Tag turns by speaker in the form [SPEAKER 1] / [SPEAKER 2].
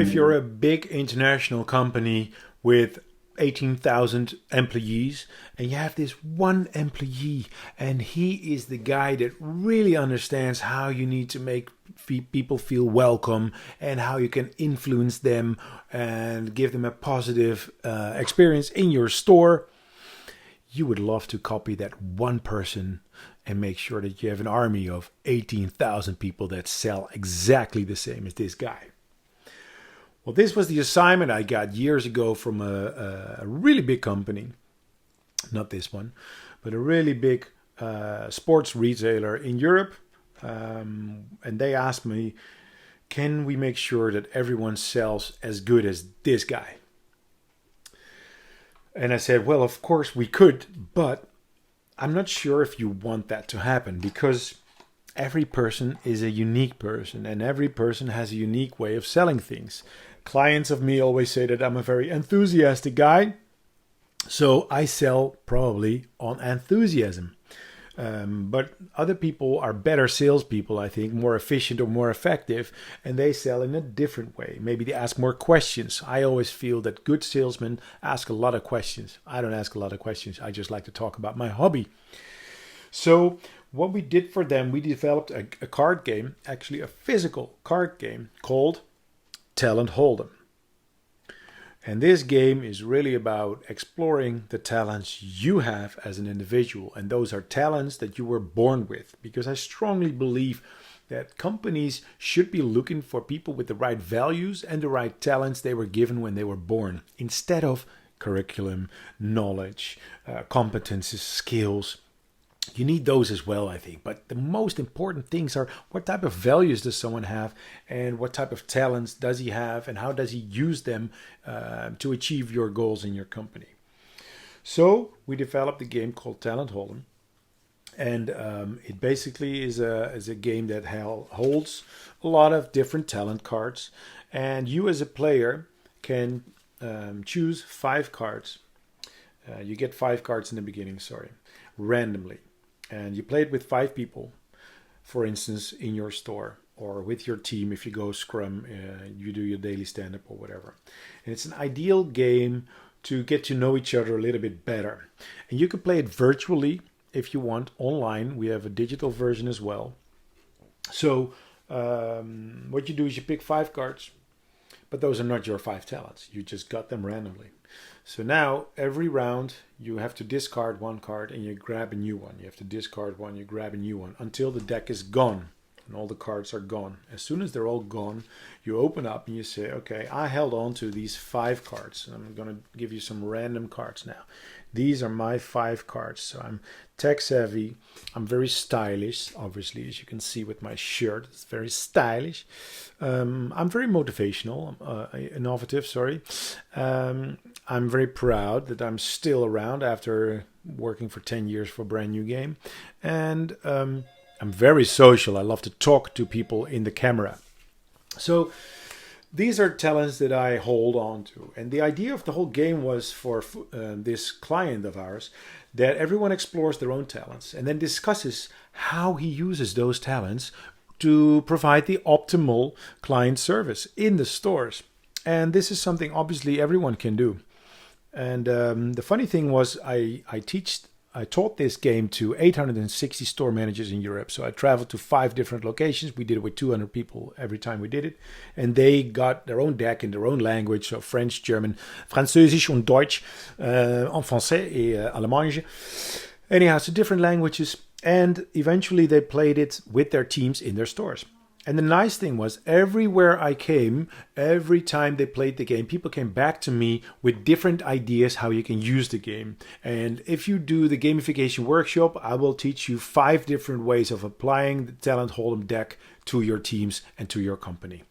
[SPEAKER 1] if you're a big international company with 18,000 employees and you have this one employee and he is the guy that really understands how you need to make people feel welcome and how you can influence them and give them a positive experience in your store, you would love to copy that one person and make sure that you have an army of 18,000 people that sell exactly the same as this guy. Well, this was the assignment I got years ago from a really big company. Not this one, but a really big sports retailer in Europe. And they asked me, can we make sure that everyone sells as good as this guy? And I said, well, of course we could, but I'm not sure if you want that to happen, because every person is a unique person and every person has a unique way of selling things. Clients of me always say that I'm a very enthusiastic guy. So I sell probably on enthusiasm. But other people are better salespeople, I think, more efficient or more effective, and they sell in a different way. Maybe they ask more questions. I always feel that good salesmen ask a lot of questions. I don't ask a lot of questions. I just like to talk about my hobby. So what we did for them, we developed a card game, actually a physical card game called Talent Hold'em. And this game is really about exploring the talents you have as an individual. And those are talents that you were born with. Because I strongly believe that companies should be looking for people with the right values and the right talents they were given when they were born, instead of curriculum, knowledge, competences, skills. You need those as well, I think. But the most important things are, what type of values does someone have, and what type of talents does he have, and how does he use them to achieve your goals in your company. So we developed a game called Talent Hold'em. And it basically is a game that holds a lot of different talent cards. And you as a player can choose 5 cards. You get 5 cards in the beginning, randomly. And you play it with 5 people, for instance, in your store, or with your team. If you go Scrum, you do your daily stand-up or whatever. And it's an ideal game to get to know each other a little bit better. And you can play it virtually if you want, online. We have a digital version as well. So what you do is you pick 5 cards, but those are not your 5 talents. You just got them randomly. So now, every round, you have to discard 1 card and you grab a new one. You have to discard 1, you grab a new one, until the deck is gone and all the cards are gone. As soon as they're all gone, you open up and you say, okay, I held on to these 5 cards. And I'm going to give you some random cards now. These are my 5 cards. So I'm tech savvy. I'm very stylish, obviously, as you can see with my shirt. It's very stylish. I'm very motivational, innovative, I'm very proud that I'm still around after working for 10 years for a brand new game. And I'm very social. I love to talk to people in the camera. So these are talents that I hold on to. And the idea of the whole game was for this client of ours, that everyone explores their own talents and then discusses how he uses those talents to provide the optimal client service in the stores. And this is something obviously everyone can do. And the funny thing was, I taught this game to 860 store managers in Europe. So I traveled to 5 different locations. We did it with 200 people every time we did it. And they got their own deck in their own language. So French, German, Französisch und Deutsch, en français et allemand. Anyhow, so different languages. And eventually they played it with their teams in their stores. And the nice thing was, everywhere I came, every time they played the game, people came back to me with different ideas how you can use the game. And if you do the gamification workshop, I will teach you 5 different ways of applying the Talent Hold'em deck to your teams and to your company.